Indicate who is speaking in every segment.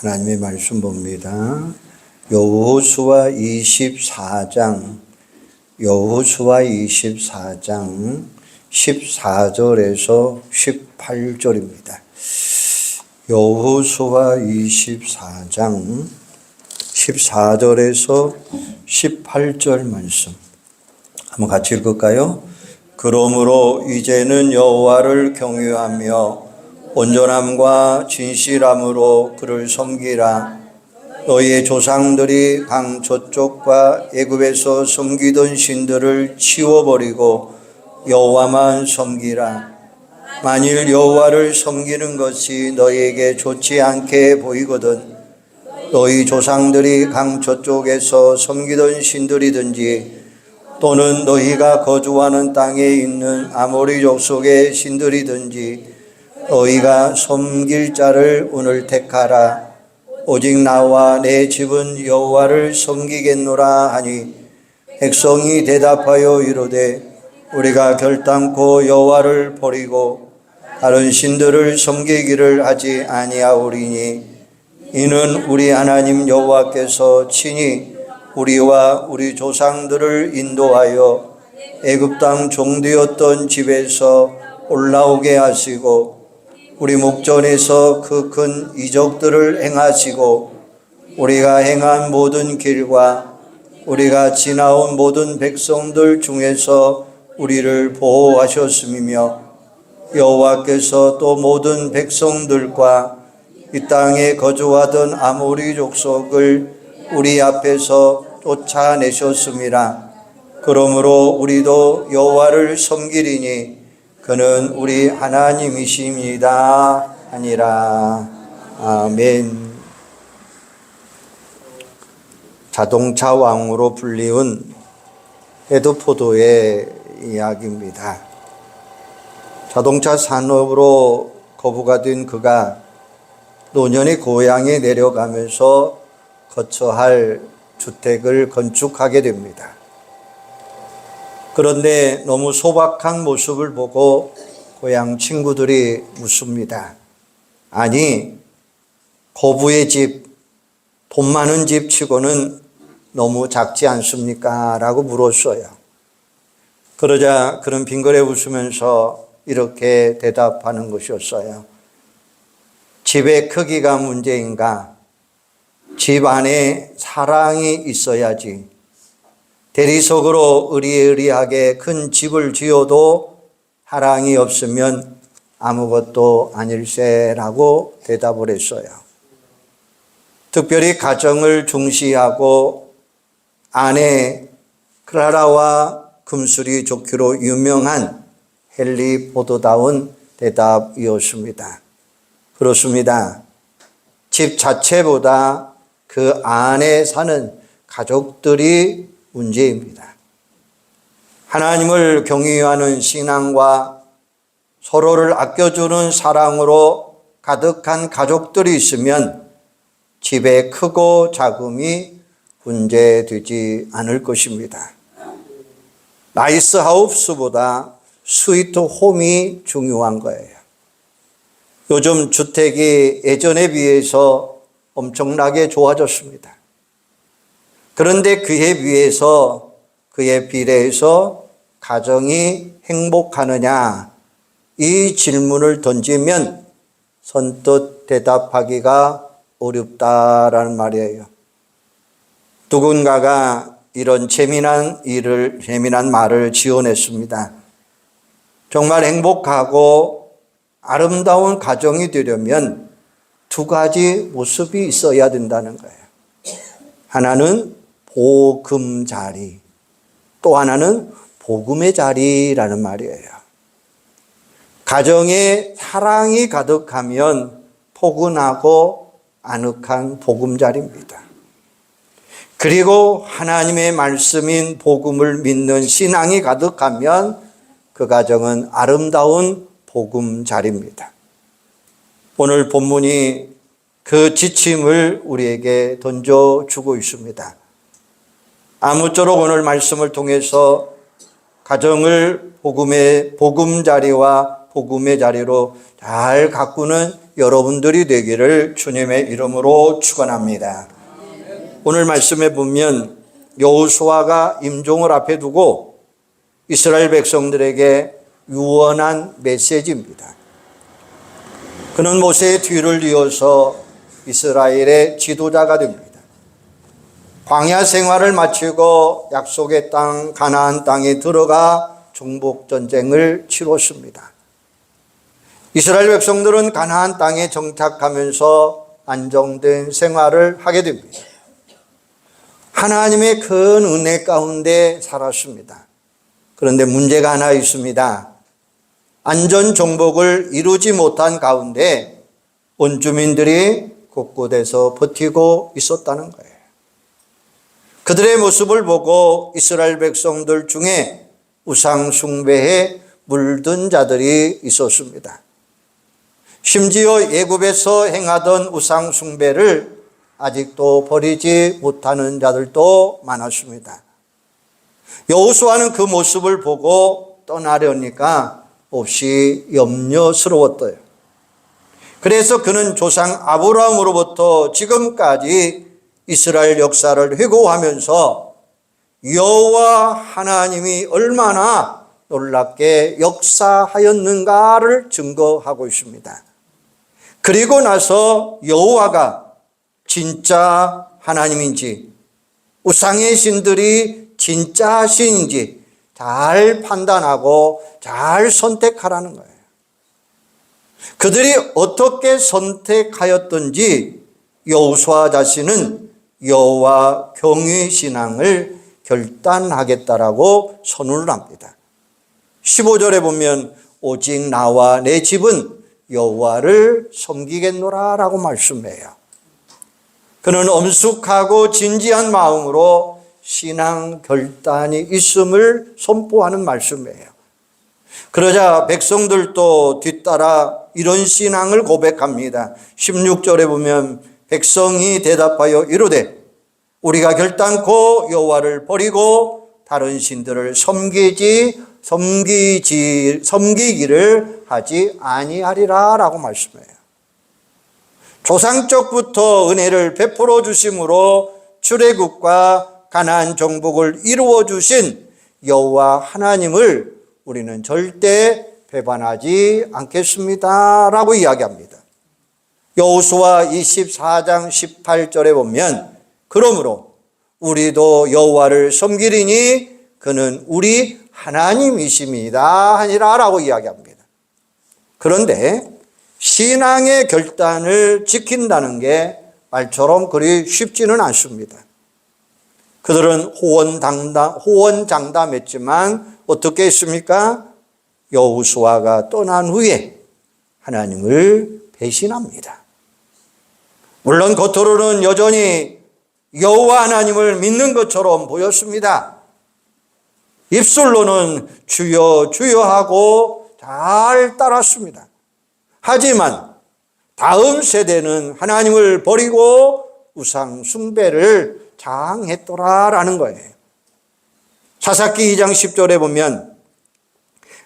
Speaker 1: 하나님의 말씀 봅니다. 여호수아 24장 14절에서 18절입니다. 여호수아 24장 14절에서 18절 말씀 한번 같이 읽을까요? 그러므로 이제는 여호와를 경외하며 온전함과 진실함으로 그를 섬기라. 너희의 조상들이 강 저쪽과 애굽에서 섬기던 신들을 치워버리고 여호와만 섬기라. 만일 여호와를 섬기는 것이 너희에게 좋지 않게 보이거든 너희 조상들이 강 저쪽에서 섬기던 신들이든지 또는 너희가 거주하는 땅에 있는 아모리 족속의 신들이든지 너희가 섬길 자를 오늘 택하라. 오직 나와 내 집은 여호와를 섬기겠노라 하니 백성이 대답하여 이르되 우리가 결단코 여호와를 버리고 다른 신들을 섬기기를 하지 아니하오리니 이는 우리 하나님 여호와께서 친히 우리와 우리 조상들을 인도하여 애굽 땅 종되었던 집에서 올라오게 하시고 우리 목전에서 그 큰 이적들을 행하시고 우리가 행한 모든 길과 우리가 지나온 모든 백성들 중에서 우리를 보호하셨음이며 여호와께서 또 모든 백성들과 이 땅에 거주하던 아모리 족속을 우리 앞에서 쫓아내셨음이라. 그러므로 우리도 여호와를 섬기리니 그는 우리 하나님이십니다 하니라. 아멘. 자동차 왕으로 불리운 헤드포드의 이야기입니다. 자동차 산업으로 거부가 된 그가 노년의 고향에 내려가면서 거처할 주택을 건축하게 됩니다. 그런데 너무 소박한 모습을 보고 고향 친구들이 묻습니다. 아니, 거부의 집, 돈 많은 집 치고는 너무 작지 않습니까? 라고 물었어요. 그러자 그는 빙그레 웃으면서 이렇게 대답하는 것이었어요. 집의 크기가 문제인가? 집 안에 사랑이 있어야지. 대리석으로 의리의리하게 큰 집을 지어도 사랑이 없으면 아무것도 아닐세라고 대답을 했어요. 특별히 가정을 중시하고 아내 클라라와 금술이 좋기로 유명한 헨리 포드다운 대답이었습니다. 그렇습니다. 집 자체보다 그 안에 사는 가족들이 문제입니다. 하나님을 경외하는 신앙과 서로를 아껴주는 사랑으로 가득한 가족들이 있으면 집의 크고 작음이 문제되지 않을 것입니다. 나이스 하우스보다 스위트 홈이 중요한 거예요. 요즘 주택이 예전에 비해서 엄청나게 좋아졌습니다. 그런데 그에 비례해서 가정이 행복하느냐 이 질문을 던지면 선뜻 대답하기가 어렵다라는 말이에요. 누군가가 이런 재미난 말을 지어냈습니다. 정말 행복하고 아름다운 가정이 되려면 두 가지 모습이 있어야 된다는 거예요. 하나는 복음자리, 또 하나는 복음의 자리라는 말이에요. 가정에 사랑이 가득하면 포근하고 아늑한 복음자리입니다. 그리고 하나님의 말씀인 복음을 믿는 신앙이 가득하면 그 가정은 아름다운 복음자리입니다. 오늘 본문이 그 지침을 우리에게 던져주고 있습니다. 아무쪼록 오늘 말씀을 통해서 가정을 복음의 복음자리와 복음의 자리로 잘 가꾸는 여러분들이 되기를 주님의 이름으로 축원합니다. 오늘 말씀에 보면 여호수아가 임종을 앞에 두고 이스라엘 백성들에게 유언한 메시지입니다. 그는 모세의 뒤를 이어서 이스라엘의 지도자가 됩니다. 광야 생활을 마치고 약속의 땅 가나안 땅에 들어가 정복 전쟁을 치렀습니다. 이스라엘 백성들은 가나안 땅에 정착하면서 안정된 생활을 하게 됩니다. 하나님의 큰 은혜 가운데 살았습니다. 그런데 문제가 하나 있습니다. 안전 정복을 이루지 못한 가운데 원주민들이 곳곳에서 버티고 있었다는 거예요. 그들의 모습을 보고 이스라엘 백성들 중에 우상 숭배에 물든 자들이 있었습니다. 심지어 애굽에서 행하던 우상 숭배를 아직도 버리지 못하는 자들도 많았습니다. 여호수아는 그 모습을 보고 떠나려니까 몹시 염려스러웠대요. 그래서 그는 조상 아브라함으로부터 지금까지 이스라엘 역사를 회고하면서 여호와 하나님이 얼마나 놀랍게 역사하였는가를 증거하고 있습니다. 그리고 나서 여호와가 진짜 하나님인지 우상의 신들이 진짜 신인지 잘 판단하고 잘 선택하라는 거예요. 그들이 어떻게 선택하였던지 여호수아 자신은 여호와 경외 신앙을 결단하겠다라고 선언을 합니다. 15절에 보면 오직 나와 내 집은 여호와를 섬기겠노라라고 말씀해요. 그는 엄숙하고 진지한 마음으로 신앙 결단이 있음을 선포하는 말씀이에요. 그러자 백성들도 뒤따라 이런 신앙을 고백합니다. 16절에 보면 백성이 대답하여 이르되 우리가 결단코 여호와를 버리고 다른 신들을 섬기기를 하지 아니하리라라고 말씀해요. 조상적부터 은혜를 베풀어 주심으로 출애굽과 가나안 정복을 이루어 주신 여호와 하나님을 우리는 절대 배반하지 않겠습니다라고 이야기합니다. 여호수아 24장 18절에 보면 그러므로 우리도 여호와를 섬기리니 그는 우리 하나님이십니다 하니라라고 이야기합니다. 그런데 신앙의 결단을 지킨다는 게 말처럼 그리 쉽지는 않습니다. 그들은 호언장담했지만 어떻게 했습니까? 여호수아가 떠난 후에 하나님을 배신합니다. 물론 겉으로는 여전히 여호와 하나님을 믿는 것처럼 보였습니다. 입술로는 주여 주여 하고 잘 따랐습니다. 하지만 다음 세대는 하나님을 버리고 우상 숭배를 장했더라라는 거예요. 사사기 2장 10절에 보면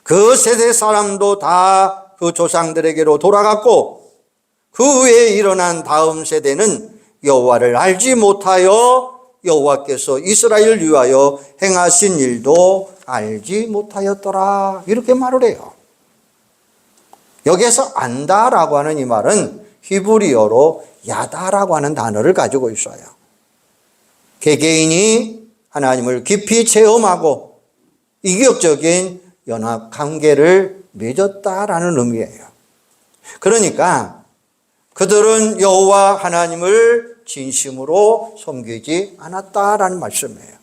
Speaker 1: 그 세대 사람도 다 그 조상들에게로 돌아갔고 그 후에 일어난 다음 세대는 여호와를 알지 못하여 여호와께서 이스라엘을 위하여 행하신 일도 알지 못하였더라 이렇게 말을 해요. 여기에서 안다라고 하는 이 말은 히브리어로 야다라고 하는 단어를 가지고 있어요. 개개인이 하나님을 깊이 체험하고 이격적인 연합 관계를 맺었다라는 의미예요. 그러니까 그들은 여호와 하나님을 진심으로 섬기지 않았다라는 말씀이에요.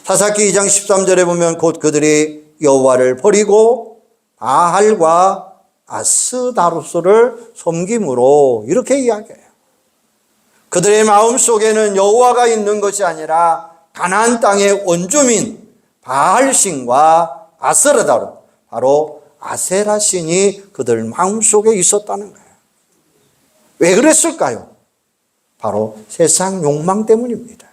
Speaker 1: 사사기 2장 13절에 보면 곧 그들이 여호와를 버리고 바알과 아스다로스를 섬김으로 이렇게 이야기해요. 그들의 마음속에는 여호와가 있는 것이 아니라 가나안 땅의 원주민 바알신과 아스라다로 바로 아세라 신이 그들 마음속에 있었다는 거예요. 왜 그랬을까요? 바로 세상 욕망 때문입니다.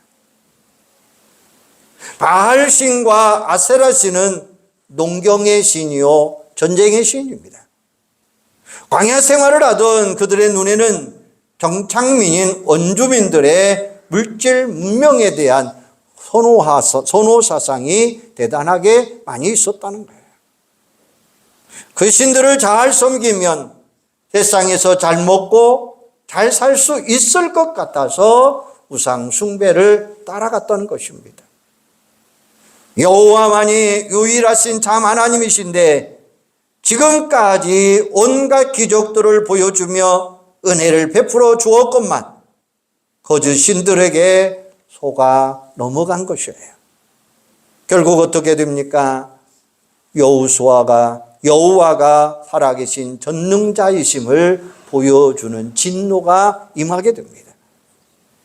Speaker 1: 바알신과 아세라 신은 농경의 신이요 전쟁의 시인입니다. 광야 생활을 하던 그들의 눈에는 정착민인 원주민들의 물질 문명에 대한 선호 사상이 대단하게 많이 있었다는 거예요. 그 신들을 잘 섬기면 세상에서 잘 먹고 잘 살 수 있을 것 같아서 우상 숭배를 따라갔던 것입니다. 여호와만이 유일하신 참 하나님이신데 지금까지 온갖 기적들을 보여주며 은혜를 베풀어 주었건만 거짓 신들에게 속아 넘어간 것이에요. 결국 어떻게 됩니까? 여호와가 살아계신 전능자이심을 보여주는 진노가 임하게 됩니다.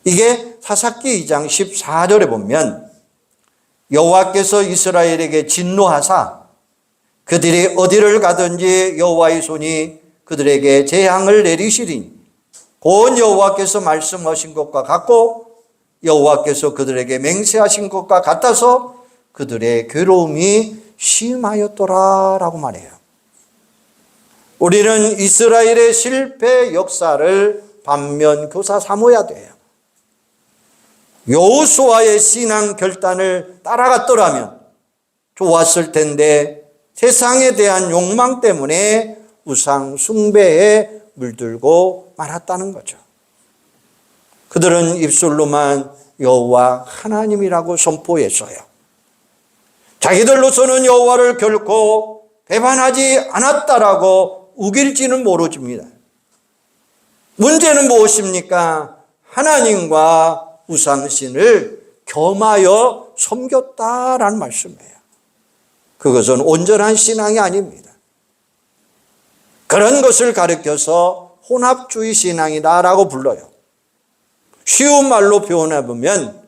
Speaker 1: 이게 사사기 2장 14절에 보면 여호와께서 이스라엘에게 진노하사 그들이 어디를 가든지 여호와의 손이 그들에게 재앙을 내리시리니 곧 여호와께서 말씀하신 것과 같고 여호와께서 그들에게 맹세하신 것과 같아서 그들의 괴로움이 심하였더라라고 말해요. 우리는 이스라엘의 실패 역사를 반면 교사 삼아야 돼요. 여호수아의 신앙 결단을 따라갔더라면 좋았을 텐데 세상에 대한 욕망 때문에 우상 숭배에 물들고 말았다는 거죠. 그들은 입술로만 여호와 하나님이라고 선포했어요. 자기들로서는 여호와를 결코 배반하지 않았다라고 우길지는 모르집니다. 문제는 무엇입니까? 하나님과 우상신을 겸하여 섬겼다라는 말씀이에요. 그것은 온전한 신앙이 아닙니다. 그런 것을 가르쳐서 혼합주의 신앙이다라고 불러요. 쉬운 말로 표현해 보면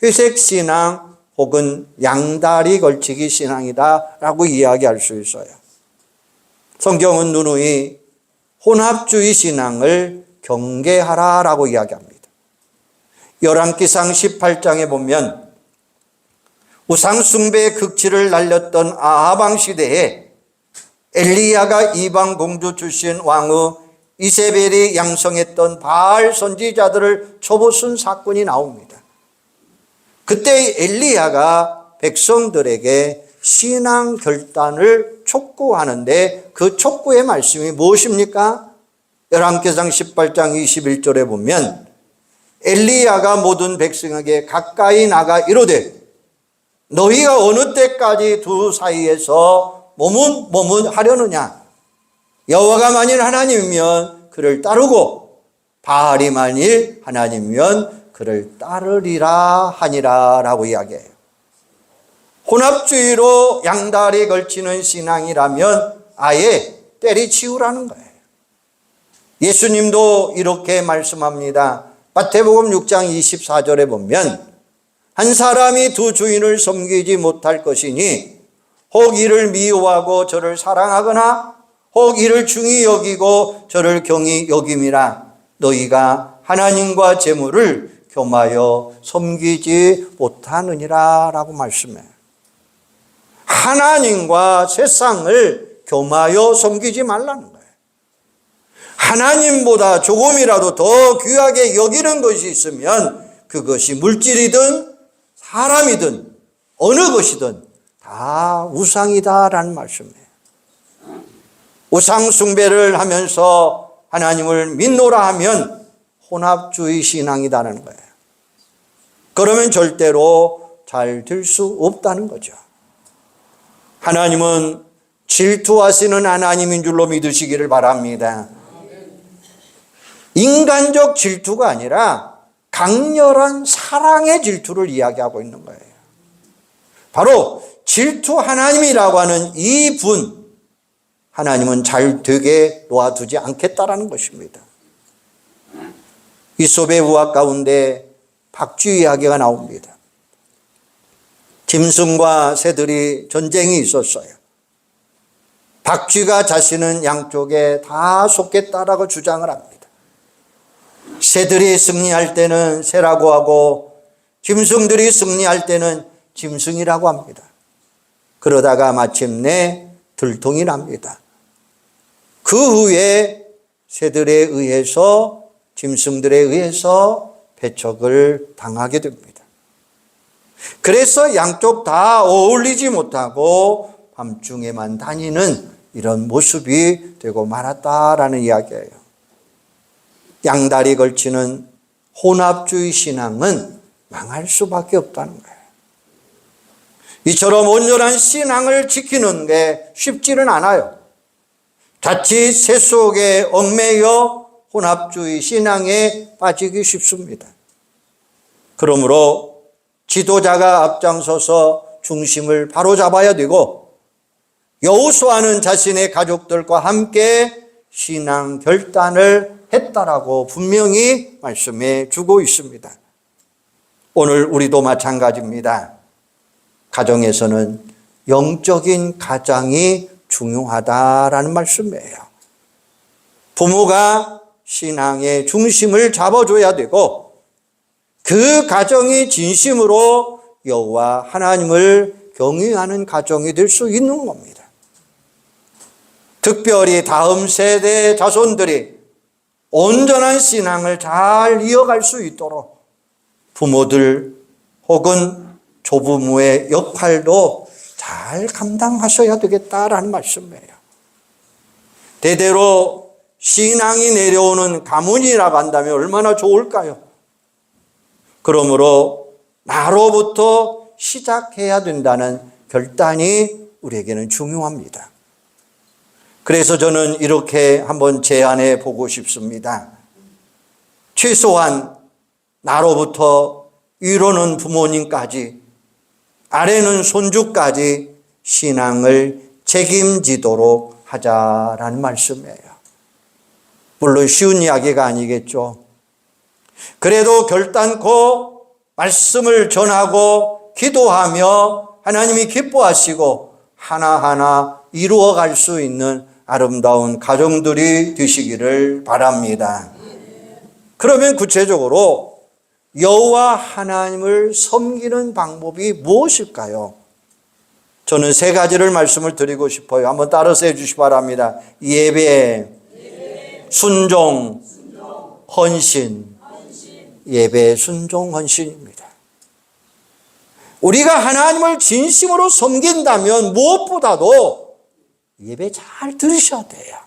Speaker 1: 회색 신앙 혹은 양다리 걸치기 신앙이다라고 이야기할 수 있어요. 성경은 누누이 혼합주의 신앙을 경계하라라고 이야기합니다. 열왕기상 18장에 보면 우상숭배의 극치를 날렸던 아합 왕 시대에 엘리야가 이방 공주 출신 왕후 이세벨이 양성했던 바알 선지자들을 쳐부순 사건이 나옵니다. 그때 엘리야가 백성들에게 신앙 결단을 촉구하는데 그 촉구의 말씀이 무엇입니까? 열왕기상 18장 21절에 보면 엘리야가 모든 백성에게 가까이 나가 이르되 너희가 어느 때까지 두 사이에서 머뭇하려느냐? 여호와가 만일 하나님이면 그를 따르고 바알이 만일 하나님이면 그를 따르리라 하니라 라고 이야기해요. 혼합주의로 양다리 걸치는 신앙이라면 아예 때리치우라는 거예요. 예수님도 이렇게 말씀합니다. 마태복음 6장 24절에 보면 한 사람이 두 주인을 섬기지 못할 것이니 혹 이를 미워하고 저를 사랑하거나 혹 이를 중히 여기고 저를 경히 여김이라. 너희가 하나님과 재물을 겸하여 섬기지 못하느니라 라고 말씀해요. 하나님과 세상을 겸하여 섬기지 말라는 거예요. 하나님보다 조금이라도 더 귀하게 여기는 것이 있으면 그것이 물질이든 사람이든 어느 것이든 다 우상이다라는 말씀이에요. 우상 숭배를 하면서 하나님을 믿노라 하면 혼합주의 신앙이다라는 거예요. 그러면 절대로 잘 될 수 없다는 거죠. 하나님은 질투하시는 하나님인 줄로 믿으시기를 바랍니다. 인간적 질투가 아니라 강렬한 사랑의 질투를 이야기하고 있는 거예요. 바로 질투 하나님이라고 하는 이 분, 하나님은 잘 되게 놓아두지 않겠다라는 것입니다. 이솝의 우화 가운데 박쥐 이야기가 나옵니다. 짐승과 새들이 전쟁이 있었어요. 박쥐가 자신은 양쪽에 다 속겠다라고 주장을 합니다. 새들이 승리할 때는 새라고 하고 짐승들이 승리할 때는 짐승이라고 합니다. 그러다가 마침내 들통이 납니다. 그 후에 새들에 의해서, 짐승들에 의해서 배척을 당하게 됩니다. 그래서 양쪽 다 어울리지 못하고 밤중에만 다니는 이런 모습이 되고 말았다라는 이야기예요. 양다리 걸치는 혼합주의 신앙은 망할 수밖에 없다는 거예요. 이처럼 온전한 신앙을 지키는 게 쉽지는 않아요. 자칫 세 속에 얽매여 혼합주의 신앙에 빠지기 쉽습니다. 그러므로 지도자가 앞장서서 중심을 바로잡아야 되고, 여호수아는 자신의 가족들과 함께 신앙 결단을 했다라고 분명히 말씀해 주고 있습니다. 오늘 우리도 마찬가지입니다. 가정에서는 영적인 가장이 중요하다라는 말씀이에요. 부모가 신앙의 중심을 잡아줘야 되고, 그 가정이 진심으로 여호와 하나님을 경외하는 가정이 될 수 있는 겁니다. 특별히 다음 세대 자손들이 온전한 신앙을 잘 이어갈 수 있도록 부모들 혹은 조부모의 역할도 잘 감당하셔야 되겠다라는 말씀이에요. 대대로 신앙이 내려오는 가문이라고 한다면 얼마나 좋을까요? 그러므로 나로부터 시작해야 된다는 결단이 우리에게는 중요합니다. 그래서 저는 이렇게 한번 제안해 보고 싶습니다. 최소한 나로부터 위로는 부모님까지, 아래는 손주까지 신앙을 책임지도록 하자라는 말씀이에요. 물론 쉬운 이야기가 아니겠죠. 그래도 결단코 말씀을 전하고 기도하며 하나님이 기뻐하시고 하나하나 이루어갈 수 있는 아름다운 가정들이 되시기를 바랍니다. 그러면 구체적으로 여호와 하나님을 섬기는 방법이 무엇일까요? 저는 세 가지를 말씀을 드리고 싶어요. 한번 따라서 해주시기 바랍니다. 예배, 순종, 헌신. 예배, 순종, 헌신입니다. 우리가 하나님을 진심으로 섬긴다면 무엇보다도 예배 잘 들으셔야 돼요.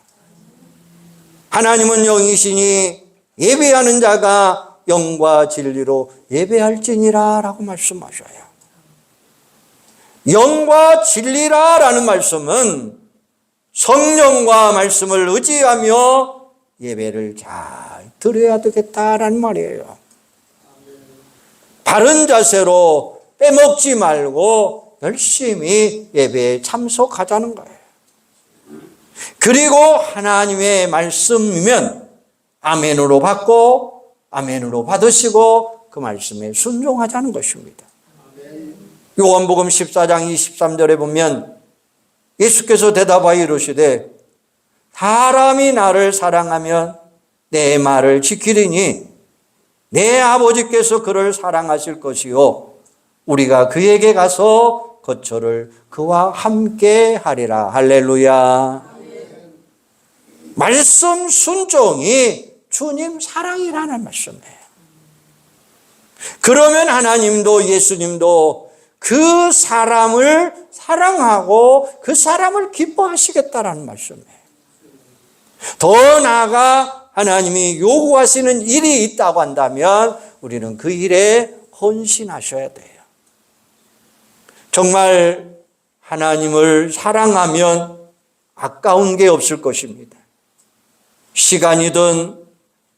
Speaker 1: 하나님은 영이시니 예배하는 자가 영과 진리로 예배할지니라 라고 말씀하셔요. 영과 진리라라는 말씀은 성령과 말씀을 의지하며 예배를 잘 드려야 되겠다라는 말이에요. 바른 자세로 빼먹지 말고 열심히 예배에 참석하자는 거예요. 그리고 하나님의 말씀이면 아멘으로 받고 아멘으로 받으시고 그 말씀에 순종하자는 것입니다. 요한복음 14장 23절에 보면 예수께서 대답하여 이르시되 사람이 나를 사랑하면 내 말을 지키리니 내 아버지께서 그를 사랑하실 것이요 우리가 그에게 가서 거처를 그와 함께 하리라. 할렐루야. 말씀 순종이 주님 사랑이라는 말씀이에요. 그러면 하나님도 예수님도 그 사람을 사랑하고 그 사람을 기뻐하시겠다라는 말씀이에요. 더 나아가 하나님이 요구하시는 일이 있다고 한다면 우리는 그 일에 헌신하셔야 돼요. 정말 하나님을 사랑하면 아까운 게 없을 것입니다. 시간이든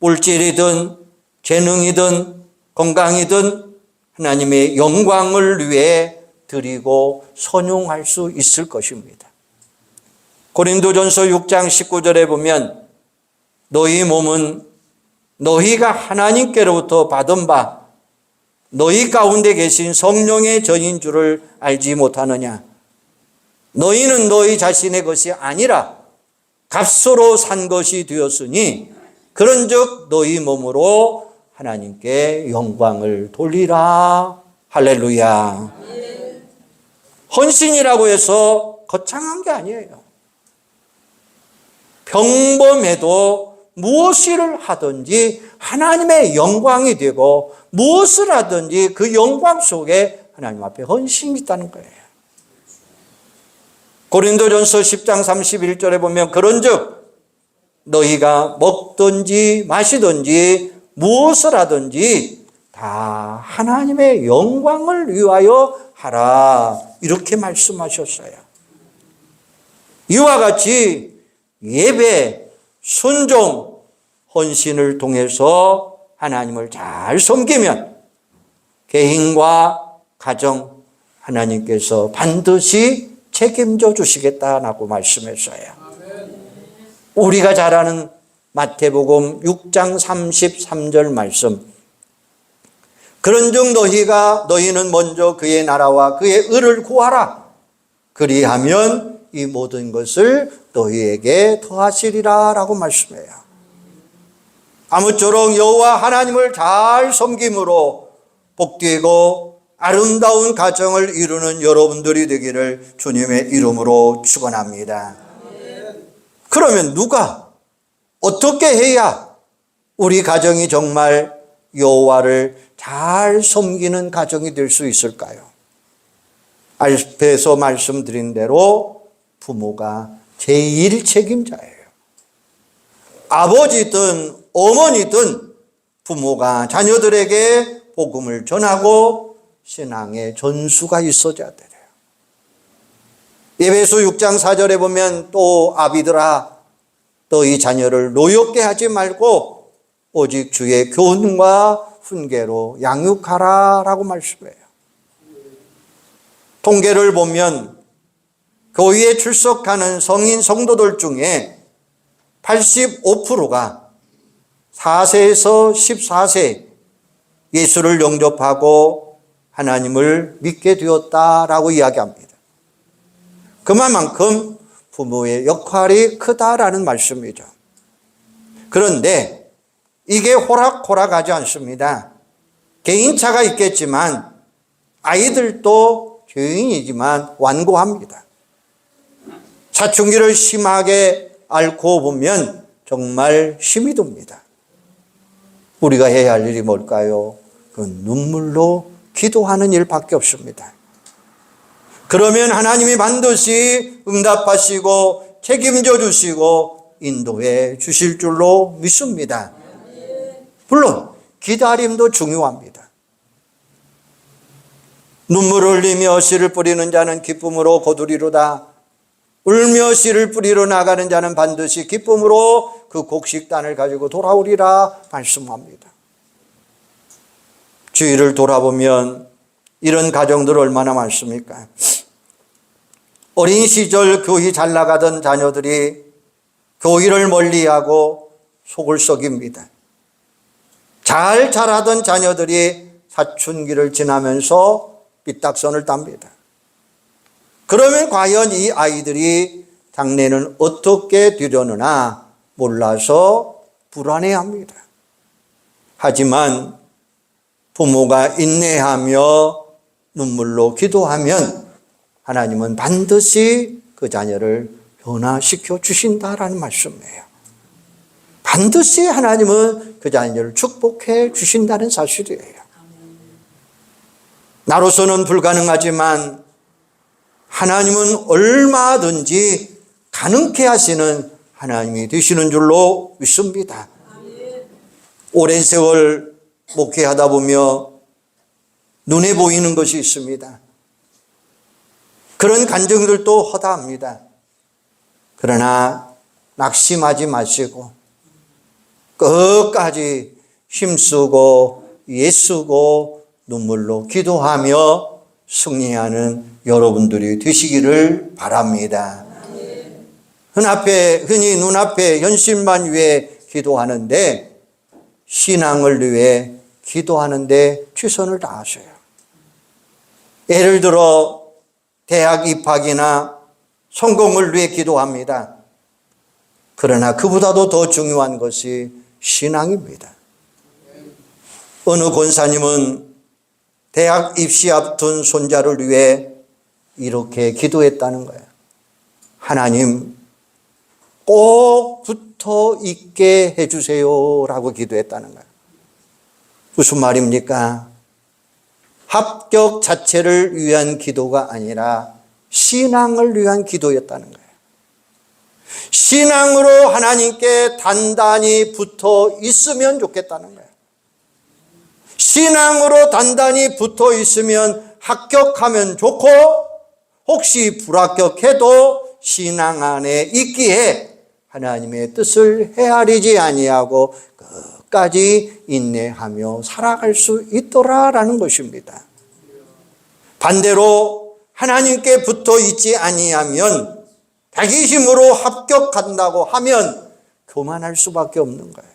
Speaker 1: 물질이든 재능이든 건강이든 하나님의 영광을 위해 드리고 선용할 수 있을 것입니다. 고린도전서 6장 19절에 보면 너희 몸은 너희가 하나님께로부터 받은 바 너희 가운데 계신 성령의 전인 줄을 알지 못하느냐. 너희는 너희 자신의 것이 아니라 값으로 산 것이 되었으니 그런즉 너희 몸으로 하나님께 영광을 돌리라. 할렐루야. 헌신이라고 해서 거창한 게 아니에요. 평범해도 무엇을 하든지 하나님의 영광이 되고 무엇을 하든지 그 영광 속에 하나님 앞에 헌신이 있다는 거예요. 고린도전서 10장 31절에 보면 그런즉 너희가 먹든지 마시든지 무엇을 하든지 다 하나님의 영광을 위하여 하라, 이렇게 말씀하셨어요. 이와 같이 예배, 순종, 헌신을 통해서 하나님을 잘 섬기면 개인과 가정 하나님께서 반드시 책임져 주시겠다라고 말씀했어요. 우리가 잘 아는 마태복음 6장 33절 말씀, 그런즉 너희는 먼저 그의 나라와 그의 의를 구하라. 그리하면 이 모든 것을 너희에게 더하시리라 라고 말씀해요. 아무쪼록 여호와 하나님을 잘 섬김으로 복되고 아름다운 가정을 이루는 여러분들이 되기를 주님의 이름으로 축원합니다. 그러면 누가 어떻게 해야 우리 가정이 정말 여호와를 잘 섬기는 가정이 될 수 있을까요? 앞에서 말씀드린 대로 부모가 제일 책임자예요. 아버지든 어머니든 부모가 자녀들에게 복음을 전하고 신앙의 전수가 있어져야 돼요. 에베소 6장 4절에 보면 또 아비들아 너희 자녀를 노엽게 하지 말고 오직 주의 교훈과 훈계로 양육하라 라고 말씀해요. 통계를 보면 교회에 출석하는 성인 성도들 중에 85%가 4세에서 14세 예수를 영접하고 하나님을 믿게 되었다라고 이야기합니다. 그만큼 부모의 역할이 크다라는 말씀이죠. 그런데 이게 호락호락하지 않습니다. 개인차가 있겠지만 아이들도 죄인이지만 완고합니다. 사춘기를 심하게 앓고 보면 정말 힘이 듭니다. 우리가 해야 할 일이 뭘까요? 그 눈물로 기도하는 일밖에 없습니다. 그러면 하나님이 반드시 응답하시고 책임져 주시고 인도해 주실 줄로 믿습니다. 물론 기다림도 중요합니다. 눈물을 흘리며 씨를 뿌리는 자는 기쁨으로 거두리로다. 울며 씨를 뿌리러 나가는 자는 반드시 기쁨으로 그 곡식단을 가지고 돌아오리라 말씀합니다. 주위를 돌아보면 이런 가정들 얼마나 많습니까? 어린 시절 교회 잘 나가던 자녀들이 교회를 멀리하고 속을 썩입니다. 잘 자라던 자녀들이 사춘기를 지나면서 삐딱선을 땁니다. 그러면 과연 이 아이들이 장래는 어떻게 되려느냐 몰라서 불안해합니다. 하지만 부모가 인내하며 눈물로 기도하면 하나님은 반드시 그 자녀를 변화시켜 주신다라는 말씀이에요. 반드시 하나님은 그 자녀를 축복해 주신다는 사실이에요. 나로서는 불가능하지만 하나님은 얼마든지 가능케 하시는 하나님이 되시는 줄로 믿습니다. 오랜 세월 목회하다 보며 눈에 보이는 것이 있습니다. 그런 간증들도 허다합니다. 그러나 낙심하지 마시고 끝까지 힘쓰고 애쓰고 눈물로 기도하며 승리하는 여러분들이 되시기를 바랍니다. 흔히 눈앞에 현실만 위해 기도하는데 신앙을 위해 기도하는데 최선을 다하셔요. 예를 들어 대학 입학이나 성공을 위해 기도합니다. 그러나 그보다도 더 중요한 것이 신앙입니다. 어느 권사님은 대학 입시 앞둔 손자를 위해 이렇게 기도했다는 거예요. 하나님 꼭 붙어 있게 해주세요 라고 기도했다는 거예요. 무슨 말입니까? 합격 자체를 위한 기도가 아니라 신앙을 위한 기도였다는 거예요. 신앙으로 하나님께 단단히 붙어 있으면 좋겠다는 거예요. 신앙으로 단단히 붙어 있으면 합격하면 좋고, 혹시 불합격해도 신앙 안에 있기에 하나님의 뜻을 헤아리지 아니하고 끝까지 인내하며 살아갈 수 있더라라는 것입니다. 반대로 하나님께 붙어 있지 아니하면 자기심으로 합격한다고 하면 교만할 수밖에 없는 거예요.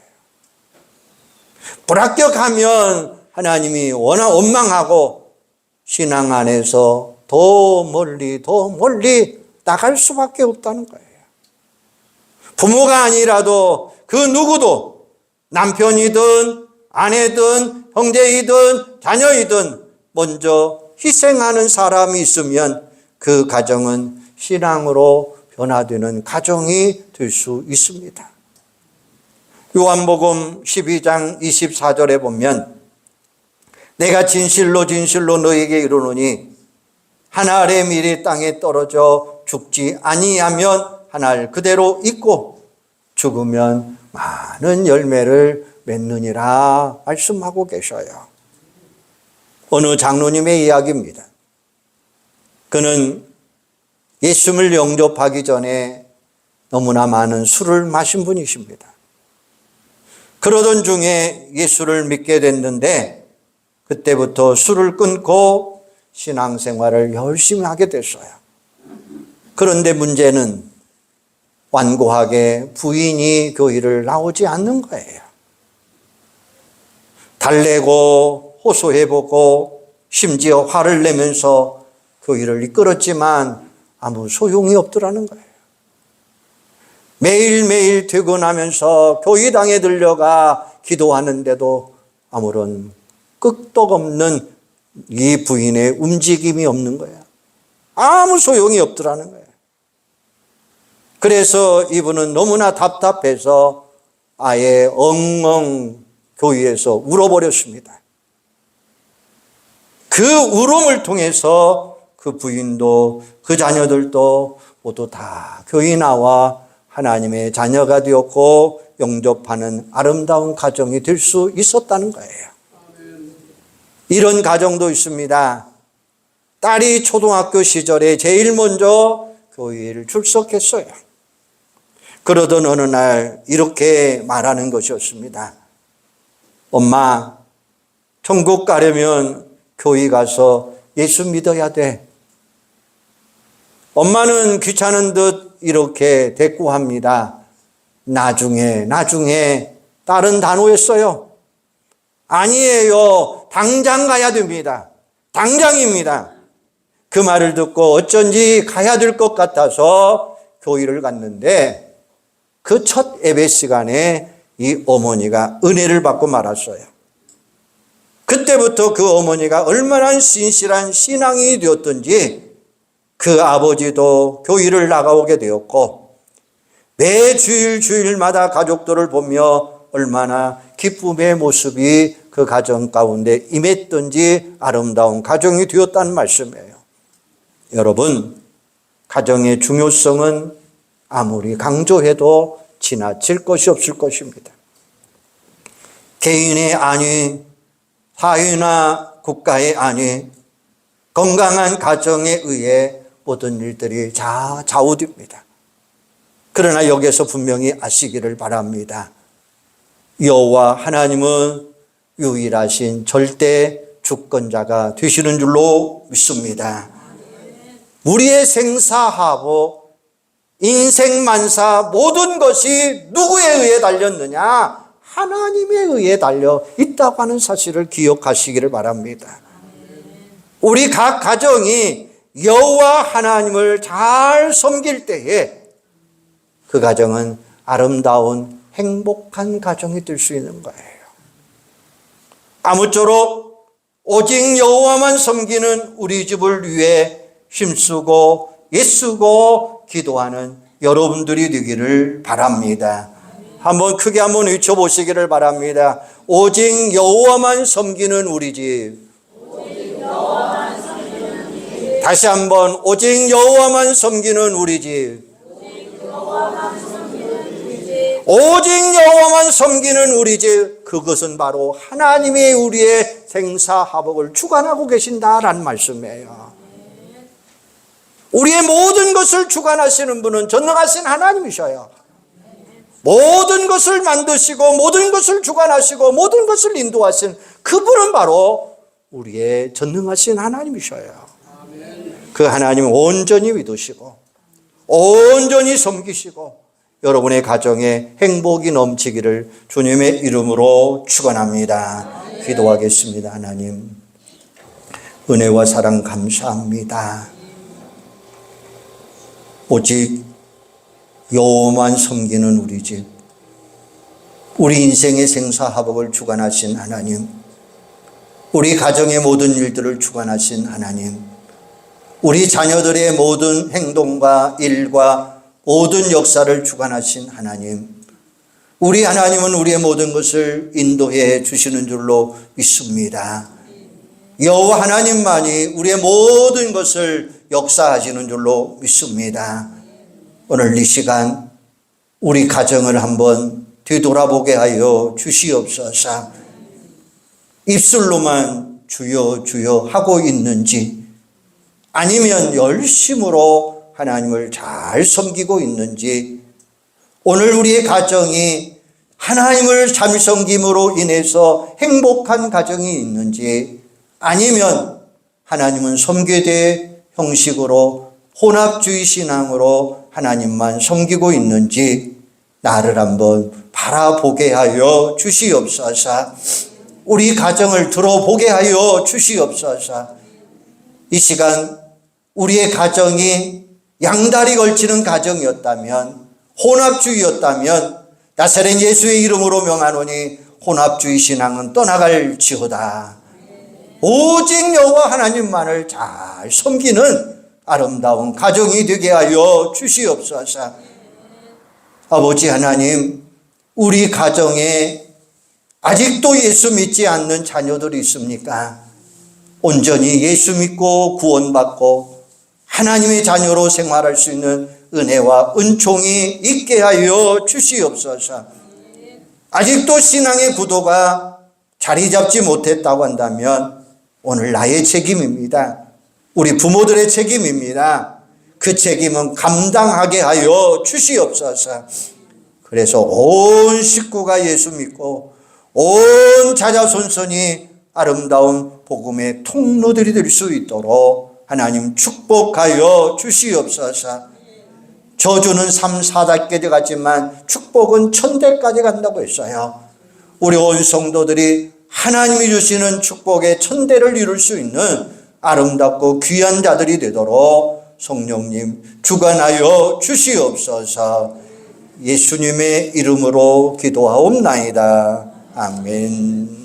Speaker 1: 불합격하면 하나님이 워낙 원망하고 신앙 안에서 더 멀리 나갈 수밖에 없다는 거예요. 부모가 아니라도 그 누구도 남편이든 아내든 형제이든 자녀이든 먼저 희생하는 사람이 있으면 그 가정은 신앙으로 변화되는 가정이 될 수 있습니다. 요한복음 12장 24절에 보면 내가 진실로 너희에게 이르노니 하늘의 밀이 땅에 떨어져 죽지 아니하면 하늘 그대로 있고 죽으면 많은 열매를 맺느니라 말씀하고 계셔요. 어느 장로님의 이야기입니다. 그는 예수님을 영접하기 전에 너무나 많은 술을 마신 분이십니다. 그러던 중에 예수를 믿게 됐는데 그때부터 술을 끊고 신앙생활을 열심히 하게 됐어요. 그런데 문제는 완고하게 부인이 교회를 나오지 않는 거예요. 달래고 호소해보고 심지어 화를 내면서 교회를 이끌었지만 아무 소용이 없더라는 거예요. 매일매일 퇴근하면서 교회당에 들려가 기도하는데도 아무런 끄떡없는 이 부인의 움직임이 없는 거예요. 아무 소용이 없더라는 거예요. 그래서 이분은 너무나 답답해서 아예 엉엉 교회에서 울어버렸습니다. 그 울음을 통해서 그 부인도 그 자녀들도 모두 다 교회 나와 하나님의 자녀가 되었고 영접하는 아름다운 가정이 될 수 있었다는 거예요. 이런 가정도 있습니다. 딸이 초등학교 시절에 제일 먼저 교회를 출석했어요. 그러던 어느 날 이렇게 말하는 것이었습니다. 엄마, 천국 가려면 교회 가서 예수 믿어야 돼. 엄마는 귀찮은 듯 이렇게 대꾸합니다. 나중에 딸은 단호했어요. 아니에요. 당장 가야 됩니다. 당장입니다. 그 말을 듣고 어쩐지 가야 될 것 같아서 교회를 갔는데 그 첫 예배 시간에 이 어머니가 은혜를 받고 말았어요. 그때부터 그 어머니가 얼마나 신실한 신앙이 되었던지 그 아버지도 교회를 나가오게 되었고 매 주일마다 가족들을 보며 얼마나 기쁨의 모습이 그 가정 가운데 임했던지 아름다운 가정이 되었다는 말씀이에요. 여러분, 가정의 중요성은 아무리 강조해도 지나칠 것이 없을 것입니다. 개인의 안위, 사회나 국가의 안위, 건강한 가정에 의해 모든 일들이 좌우됩니다. 그러나 여기서 분명히 아시기를 바랍니다. 여호와 하나님은 유일하신 절대 주권자가 되시는 줄로 믿습니다. 우리의 생사하고 인생만사 모든 것이 누구에 의해 달렸느냐? 하나님에 의해 달려 있다고 하는 사실을 기억하시기를 바랍니다. 우리 각 가정이 여호와 하나님을 잘 섬길 때에 그 가정은 아름다운 행복한 가정이 될 수 있는 거예요. 아무쪼록 오직 여호와만 섬기는 우리 집을 위해 힘쓰고 애쓰고 기도하는 여러분들이 되기를 바랍니다. 한번 크게 한번 외쳐보시기를 바랍니다. 오직 여호와만 섬기는 우리 집. 다시 한번 오직 여호와만 섬기는 우리 집. 오직 여호와만 섬기는 우리 집. 그것은 바로 하나님이 우리의 생사화복을 주관하고 계신다라는 말씀이에요. 우리의 모든 것을 주관하시는 분은 전능하신 하나님이셔요. 모든 것을 만드시고 모든 것을 주관하시고 모든 것을 인도하신 그분은 바로 우리의 전능하신 하나님이셔요. 그 하나님 온전히 믿으시고 온전히 섬기시고 여러분의 가정에 행복이 넘치기를 주님의 이름으로 축원합니다. 기도하겠습니다. 하나님, 은혜와 사랑 감사합니다. 오직 여호와만 섬기는 우리 집, 우리 인생의 생사화복을 주관하신 하나님, 우리 가정의 모든 일들을 주관하신 하나님, 우리 자녀들의 모든 행동과 일과 모든 역사를 주관하신 하나님, 우리 하나님은 우리의 모든 것을 인도해 주시는 줄로 믿습니다. 여호와 하나님만이 우리의 모든 것을 역사하시는 줄로 믿습니다. 오늘 이 시간 우리 가정을 한번 되돌아보게 하여 주시옵소서. 입술로만 주여 주여 하고 있는지 아니면 열심으로 하나님을 잘 섬기고 있는지, 오늘 우리의 가정이 하나님을 잘 섬김으로 인해서 행복한 가정이 있는지, 아니면 하나님은 섬기대 형식으로 혼합주의 신앙으로 하나님만 섬기고 있는지 나를 한번 바라보게 하여 주시옵소서. 우리 가정을 들어보게 하여 주시옵소서. 이 시간 우리의 가정이 양다리 걸치는 가정이었다면, 혼합주의였다면 나사렛 예수의 이름으로 명하노니 혼합주의 신앙은 떠나갈지어다. 오직 여호와 하나님만을 잘 섬기는 아름다운 가정이 되게 하여 주시옵소서. 아버지 하나님, 우리 가정에 아직도 예수 믿지 않는 자녀들이 있습니까? 온전히 예수 믿고 구원받고 하나님의 자녀로 생활할 수 있는 은혜와 은총이 있게 하여 주시옵소서. 아직도 신앙의 구도가 자리 잡지 못했다고 한다면 오늘 나의 책임입니다. 우리 부모들의 책임입니다. 그 책임은 감당하게 하여 주시옵소서. 그래서 온 식구가 예수 믿고 온 자자손손이 아름다운 복음의 통로들이 될 수 있도록 하나님 축복하여 주시옵소서. 저주는 3, 4대까지 가지만 축복은 1000대까지 간다고 했어요. 우리 온 성도들이 하나님이 주시는 축복의 1000대를 이룰 수 있는 아름답고 귀한 자들이 되도록 성령님 주관하여 주시옵소서. 예수님의 이름으로 기도하옵나이다. 아멘.